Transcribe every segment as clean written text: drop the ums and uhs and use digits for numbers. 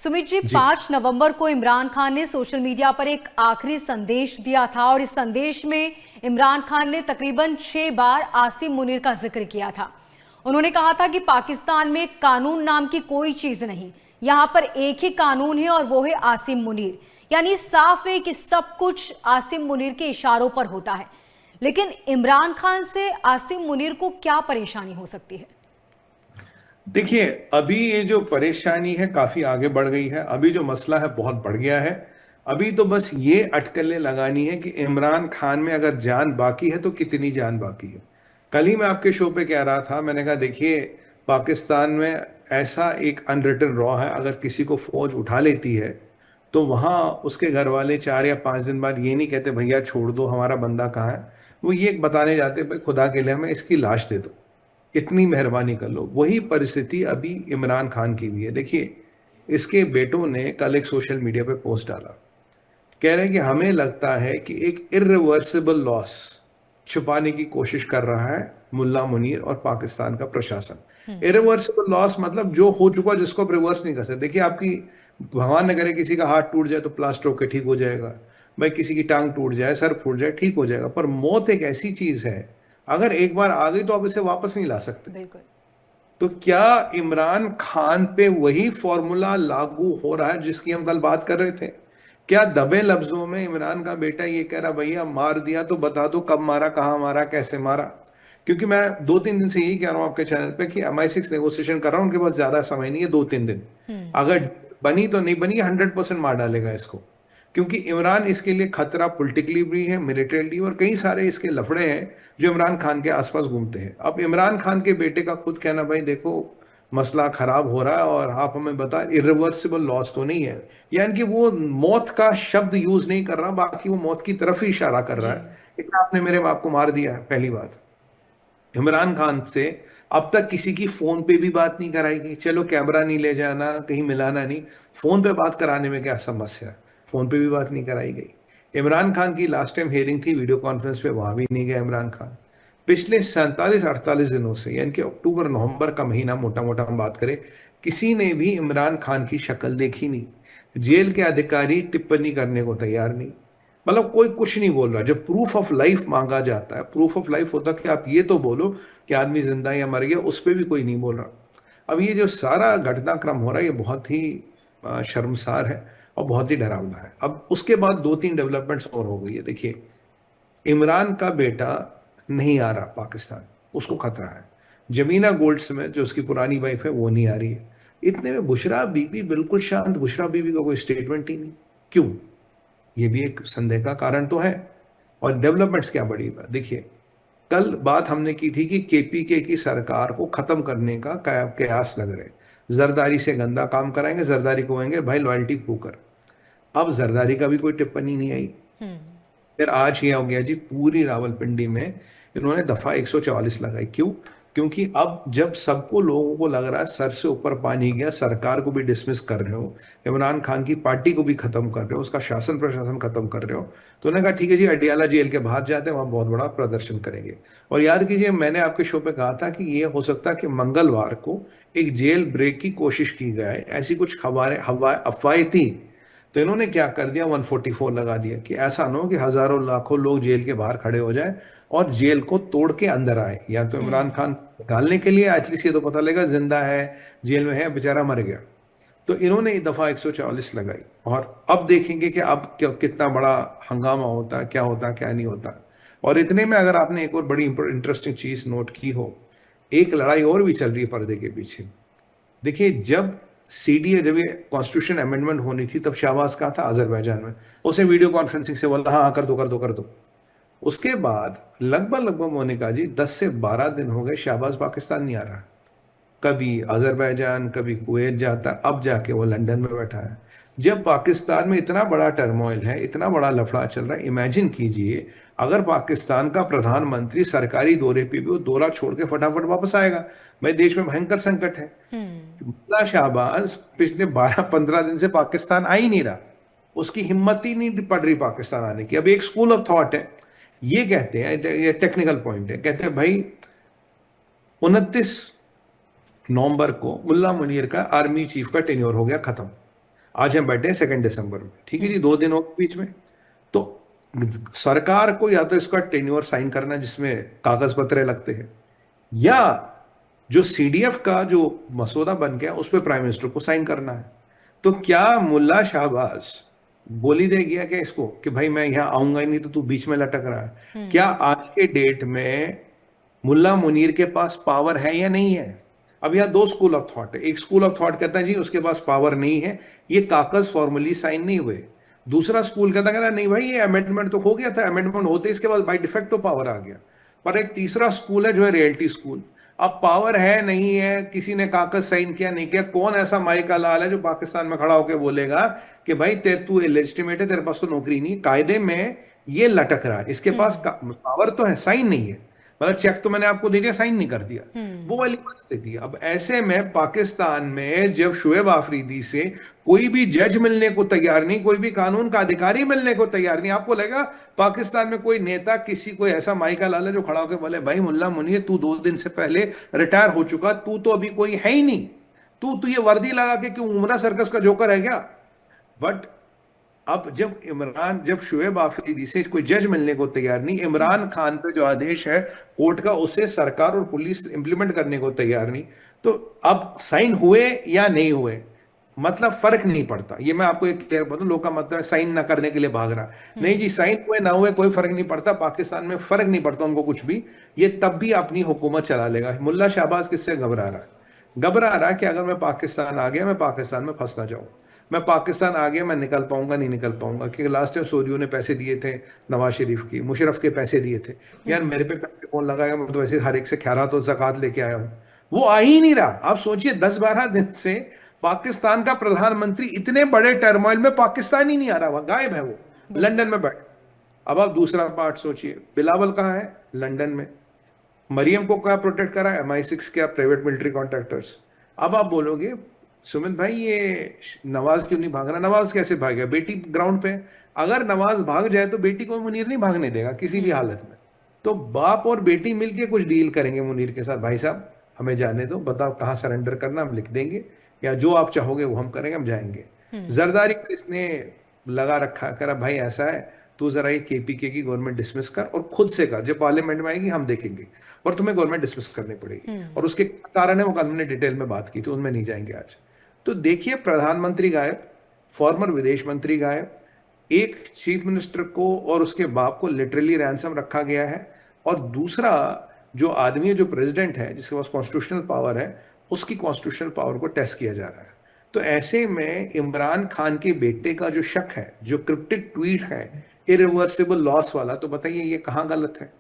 सुमित जी, जी 5 नवंबर को इमरान खान ने social media पर एक आखिरी संदेश दिया था और इस संदेश में इमरान खान ने तकरीबन 6 बार आसिम मुनीर का जिक्र किया था। उन्होंने कहा था कि पाकिस्तान में कानून नाम की कोई चीज नहीं, यहां पर एक ही कानून है और वो है आसिम मुनीर। यानी साफ है कि सब कुछ आसिम मुनीर के इशारों पर होता है। लेकिन इमरान खान से आसिम मुनीर को क्या परेशानी हो सकती है? देखिए, अभी ये जो परेशानी है काफी आगे बढ़ गई है। अभी जो मसला है बहुत बढ़ गया है। अभी तो बस ये अटकलें लगानी है कि इमरान खान में अगर जान बाकी है तो कितनी जान बाकी है। कल ही मैं आपके शो पे कह रहा था, मैंने कहा देखिए, पाकिस्तान में ऐसा एक अनरिटन लॉ है, अगर किसी को फौज उठा लेती है तो वहां उसके घर वाले 4 या 5 दिन बाद ये नहीं कहते भैया छोड़ दो, हमारा बंदा कहाँ है। वो ये बताने जाते भाई खुदा के लिए हमें इसकी लाश दे दो, इतनी मेहरबानी कर लो। वही परिस्थिति अभी इमरान खान की भी है। देखिए, इसके बेटों ने कल एक सोशल मीडिया पे पोस्ट डाला, कह रहे हैं कि हमें लगता है कि एक इरिवर्सिबल लॉस छुपाने की कोशिश कर रहा है मुल्ला मुनीर और पाकिस्तान का प्रशासन। इरिवर्सिबल लॉस मतलब जो हो चुका जिसको आप रिवर्स नहीं कर सकते। देखिए, आपकी भगवान न करे किसी का हाथ टूट जाए तो प्लास्टर होकर ठीक हो जाएगा, भाई किसी की टांग टूट जाए, सर फूट जाए, ठीक हो जाएगा। पर मौत एक ऐसी चीज है, अगर एक बार आ गई तो आप इसे वापस नहीं ला सकते। बिल्कुल। तो क्या इमरान खान पे वही फॉर्मूला लागू हो रहा है जिसकी हम कल बात कर रहे थे? क्या दबे लफ्जों में इमरान का बेटा ये कह रहा भैया मार दिया तो बता दो कब मारा, कहां मारा, कैसे मारा? क्योंकि मैं 2-3 दिन से यही कह रहा हूं आपके चैनल पे कि MI6 नेगोशिएशन कर रहा हूं, उनके पास ज्यादा समय नहीं है, 2-3 दिन। अगर बनी तो नहीं बनी, 100% मार डालेगा इसको। क्योंकि इमरान इसके लिए खतरा पॉलिटिकली भी है, मिलिटरीली, और कई सारे इसके लफड़े हैं जो इमरान खान के आसपास घूमते हैं। अब इमरान खान के बेटे का खुद कहना भाई देखो मसला खराब हो रहा है और आप हमें बता, इरिवर्सिबल लॉस तो नहीं है। यानी कि वो मौत का शब्द यूज नहीं कर रहा, बाकी वो मौत की तरफ ही इशारा कर रहा जी। है कि आपने मेरे बाप को मार दिया है। पहली बात, इमरान खान से अब तक किसी की फोन पे भी बात नहीं कराई गई। चलो कैमरा नहीं ले जाना, कहीं मिलाना नहीं, फोन पे बात कराने में क्या समस्या है? फोन पे भी बात नहीं कराई गई। इमरान खान की लास्ट टाइम हियरिंग थी वीडियो कॉन्फ्रेंस पे, वहां भी नहीं गया इमरान खान। पिछले 47-48 दिनों से, यानी कि अक्टूबर नवंबर का महीना मोटा मोटा हम बात करें, किसी ने भी इमरान खान की शक्ल देखी नहीं। जेल के अधिकारी टिप्पणी करने को तैयार नहीं। मतलब कोई कुछ नहीं बोल रहा। जब प्रूफ ऑफ लाइफ मांगा जाता है, प्रूफ ऑफ लाइफ होता है कि आप ये तो बोलो कि आदमी जिंदा या मर गया, उस पर भी कोई नहीं बोल रहा। अब ये जो सारा घटनाक्रम हो रहा है ये बहुत ही शर्मसार है और बहुत ही डरावना है। अब उसके बाद 2-3 डेवलपमेंट्स और हो गई है। देखिए, इमरान का बेटा नहीं आ रहा पाकिस्तान, उसको खतरा है। जमीना गोल्डस्मिथ जो उसकी पुरानी वाइफ है वो नहीं आ रही है। इतने में बुशरा बीबी बिल्कुल शांत, बुशरा बीबी का कोई स्टेटमेंट ही नहीं। क्यों? ये भी एक संदेह का कारण तो है। और डेवलपमेंट्स क्या बड़ी बात, देखिए, कल बात हमने की थी कि KPK की सरकार को खत्म करने का कयास लग रहे हैं। जरदारी से गंदा काम कराएंगे, जरदारी को कहेंगे भाई लॉयल्टी प्रूव कर। अब जरदारी का भी कोई टिप्पणी नहीं आई। फिर आज ये हो गया जी, पूरी रावलपिंडी में इन्होंने दफा 144 लगाई। क्यों? क्योंकि अब जब सबको लोगों को लग रहा है सर से ऊपर पानी गया, सरकार को भी डिसमिस कर रहे हो, इमरान खान की पार्टी को भी खत्म कर रहे हो, उसका शासन प्रशासन खत्म कर रहे हो, तो उन्होंने कहा ठीक है जी, अडियाला जेल के बाहर जाते हैं, वहां बहुत बड़ा प्रदर्शन करेंगे। और याद कीजिए, मैंने आपके शो पे कहा था कि ये हो सकता है कि मंगलवार को एक जेल ब्रेक की कोशिश की जाए, ऐसी कुछ खबरें हवा अफवाहें थी। तो इन्होंने क्या कर दिया, 144 लगा दिया कि ऐसा ना हो कि हजारों लाखों लोग जेल के बाहर खड़े हो जाए और जेल को तोड़ के अंदर आए। या तो इमरान खान निकालने के लिए एटलीस्ट ये तो पता लगेगा जिंदा है, जेल में है, बेचारा मर गया। तो इन्होंने ये दफा 144 लगाई और अब देखेंगे कि अब कितना बड़ा हंगामा होता है, क्या होता है, क्या नहीं होता। और इतने में अगर आपने एक और बड़ी इंटरेस्टिंग चीज नोट की हो, एक लड़ाई और भी चल रही है पर्दे के पीछे। देखिए, जब CDA, जब ये कॉन्स्टिट्यूशन अमेंडमेंट होनी थी, तब शाहबाज कहाँ था? अजरबैजान में। उसने वीडियो कॉन्फ्रेंसिंग से बोला हाँ हाँ कर दो कर दो कर दो। उसके बाद लगभग लगभग मोनिका जी 10 से 12 दिन हो गए शाहबाज पाकिस्तान नहीं आ रहा। कभी अजरबैजान, कभी कुवैत जाता, अब जाके वो लंदन में बैठा है। जब पाकिस्तान में इतना बड़ा टर्मोइल है, इतना बड़ा लफड़ा चल रहा है, इमेजिन कीजिए अगर पाकिस्तान का प्रधानमंत्री सरकारी दौरे पे भी वो दौरा छोड़ के फटाफट वापस आएगा। भाई देश में भयंकर संकट है। मुल्ला शाहबाज पिछले 12-15 दिन से पाकिस्तान आ ही नहीं रहा, उसकी हिम्मत ही नहीं पड़ रही पाकिस्तान आने की। अब एक स्कूल ऑफ थॉट है, ये कहते हैं, ये टेक्निकल पॉइंट है, कहते हैं भाई 29 नवंबर को मुल्ला मुनीर का आर्मी चीफ का टेन्योर हो गया खत्म। आज हम बैठे हैं 2 दिसंबर में, ठीक है जी, 2 दिनों के बीच में। तो सरकार को या तो इसका टेन्योर साइन करना जिसमें कागज पत्र लगते हैं, या जो सीडीएफ का जो मसौदा बन गया उस पर प्राइम मिनिस्टर को साइन करना है। तो क्या मुल्ला शाहबाज गोली दे गया क्या इसको कि भाई मैं यहां आऊंगा ही नहीं तो तू बीच में लटक रहा है? क्या आज के डेट में मुल्ला मुनीर के पास पावर है या नहीं है? अब यह 2 स्कूल ऑफ थॉट है। एक स्कूल ऑफ थॉट कहता है जी उसके पास पावर नहीं है, ये कागज फॉर्मली साइन नहीं हुए। दूसरा स्कूल कहता है नहीं भाई ये अमेंडमेंट तो हो गया था, अमेंडमेंट होते इसके बाद बाय डिफेक्ट तो पावर आ गया। पर एक तीसरा स्कूल है जो है रियलिटी स्कूल। अब पावर है नहीं है, किसी ने कागज साइन किया नहीं किया, कौन ऐसा माई का लाल है जो पाकिस्तान में खड़ा होकर बोलेगा कि भाई तू इलेजिटिमेट है, तेरे पास तो नौकरी नहीं? कायदे में ये लटक रहा है, इसके पास पावर तो है, साइन नहीं है, मतलब चेक तो मैंने आपको दे दिया, साइन नहीं कर दिया, वो वाली परिस्थिति है। अब ऐसे में पाकिस्तान में जब शुएब आफरीदी से कोई भी जज मिलने को तैयार नहीं, कोई भी कानून का अधिकारी मिलने को तैयार नहीं, आपको लगेगा पाकिस्तान में कोई नेता किसी कोई ऐसा माइका लाल है जो खड़ा होकर बोले भाई मुल्ला मुनीर तू 2 दिन से पहले रिटायर हो चुका, तू तो अभी कोई है ही नहीं, तू ये वर्दी लगा के क्यों उमरा सर्कस का जोकर है क्या? बट अब जब शुएब आफरीदी से कोई जज मिलने को तैयार नहीं, इमरान खान पे जो आदेश है कोर्ट का उसे सरकार और पुलिस इंप्लीमेंट करने को तैयार नहीं, तो अब साइन हुए या नहीं हुए मतलब फर्क नहीं पड़ता। ये मैं आपको एक क्लियर बताऊं, लोग का मतलब साइन ना करने के लिए भाग रहा, नहीं जी, साइन हुए ना हुए कोई फर्क नहीं पड़ता, पाकिस्तान में फर्क नहीं पड़ता उनको कुछ भी, ये तब भी अपनी हुकूमत चला लेगा। मुल्ला शाहबाज किससे घबरा रहा है? घबरा रहा है कि अगर मैं पाकिस्तान आ गया मैं पाकिस्तान में फंस ना जाऊं, मैं पाकिस्तान आ गया मैं निकल पाऊंगा नहीं निकल पाऊंगा, क्योंकि लास्ट टाइम सोरियो ने पैसे दिए थे नवाज शरीफ की, मुशर्रफ के पैसे दिए थे, यार मेरे पे पैसे कौन लगाएगा, मैं तो वैसे हर एक से खैरात और ज़कात लेके आया हूं, वो आ ही नहीं रहा। आप सोचिए 10-12 दिन से पाकिस्तान का प्रधानमंत्री इतने बड़े टर्मोइल में पाकिस्तान ही नहीं आ रहा, वह गायब है, वो लंदन में बैठ। अब आप दूसरा पार्ट सोचिए, बिलावल कहाँ है? लंदन में। मरियम को क्या प्रोटेक्ट करा? MI6 क्या प्राइवेट मिलिट्री कॉन्ट्रैक्टर्स। अब आप बोलोगे सुमित भाई ये नवाज क्यों नहीं भाग रहा? नवाज कैसे भागेगा? बेटी ग्राउंड पे, अगर नवाज भाग जाए तो बेटी को मुनीर नहीं भागने देगा किसी भी हालत में, तो बाप और बेटी मिलके कुछ डील करेंगे मुनीर के साथ, भाई साहब हमें जाने दो, बताओ कहाँ सरेंडर करना, हम लिख देंगे, या जो आप चाहोगे वो हम करेंगे, हम जाएंगे। जरदारी को इसने लगा रखा, करा भाई ऐसा है तू जरा ये KPK की गवर्नमेंट डिसमिस कर और खुद से कर, जब पार्लियामेंट में आएगी हम देखेंगे, और तुम्हें गवर्नमेंट डिसमिस करनी पड़ेगी, और उसके कारण है वो कल हमने डिटेल में बात की थी, उनमें नहीं जाएंगे आज। तो देखिए प्रधानमंत्री गायब, फॉर्मर विदेश मंत्री गायब, एक चीफ मिनिस्टर को और उसके बाप को लिटरली रैंसम रखा गया है, और दूसरा जो आदमी है जो प्रेसिडेंट है जिसके पास कॉन्स्टिट्यूशनल पावर है उसकी कॉन्स्टिट्यूशनल पावर को टेस्ट किया जा रहा है। तो ऐसे में इमरान खान के बेटे का जो शक है, जो क्रिप्टिक ट्वीट है इरिवर्सिबल लॉस वाला, तो बताइए ये कहाँ गलत है?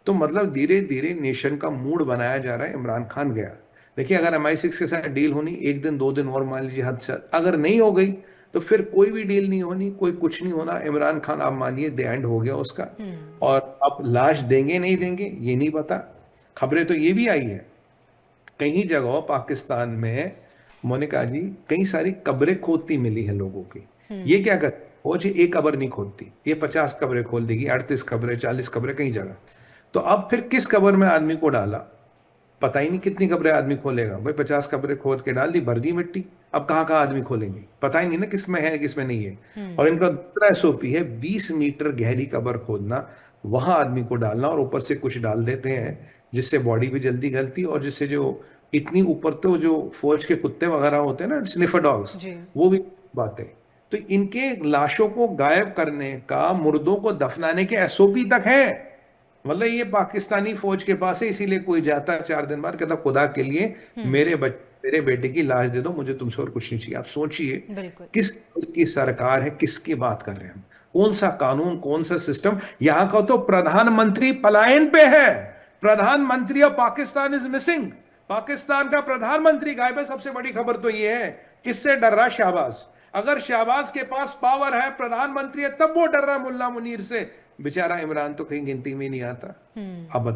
तो मतलब धीरे धीरे नेशन का मूड बनाया जा रहा है। इमरान खान गया, देखिए अगर MI6 के साथ डील होनी 1 दिन 2 दिन और मान लीजिए हद से, अगर नहीं हो गई तो फिर कोई भी डील नहीं होनी, कोई कुछ नहीं होना। इमरान खान आप मानिए द एंड हो गया उसका, और अब लाश देंगे नहीं देंगे ये नहीं पता। खबरें तो ये भी आई है कई जगह पाकिस्तान में, मोनिका जी, कई सारी कब्रें खोदती मिली है लोगों की। ये क्या करते वो जी एक कब्र नहीं खोदती, ये 50 कब्रें खोल देगी, 38 कब्रें 40 कब्रें कई जगह। तो अब फिर किस कब्र में आदमी को डाला पता ही नहीं, कितनी कब्रें आदमी खोलेगा भाई, 50 कब्रें खोद के डाल दी, भर दी मिट्टी, अब कहाँ कहाँ आदमी खोलेंगे पता ही नहीं ना किस में है किस में नहीं है। और इनका दूसरा SOP है 20 मीटर गहरी कब्र खोदना, वहां आदमी को डालना, और ऊपर से कुछ डाल देते हैं जिससे बॉडी भी जल्दी गलती, और जिससे जो इतनी ऊपर तो जो फौज के कुत्ते वगैरह होते हैं ना, स्निफर डॉग्स, वो भी बात है। तो इनके लाशों को गायब करने का, मुर्दों को दफनाने के SOP तक है। मतलब ये पाकिस्तानी फौज के पास है, इसीलिए कोई जाता है 4 दिन बाद कहता खुदा के लिए मेरे बेटे की लाश दे दो, मुझे तुमसे और कुछ नहीं चाहिए। आप सोचिए किस की सरकार है, किसकी बात कर रहे हैं हम, कौन सा कानून, कौन सा सिस्टम। यहां का तो प्रधानमंत्री पलायन पे है, प्रधानमंत्री of Pakistan is missing, Pakistan का प्रधानमंत्री गायब है। सबसे बड़ी खबर तो ये है, किससे डर रहा शाहबाज? अगर शाहबाज के पास पावर है, प्रधानमंत्री है, तब वो डर रहा मुल्ला मुनीर से, बेचारा इमरान तो कहीं गिनती में नहीं आता। अब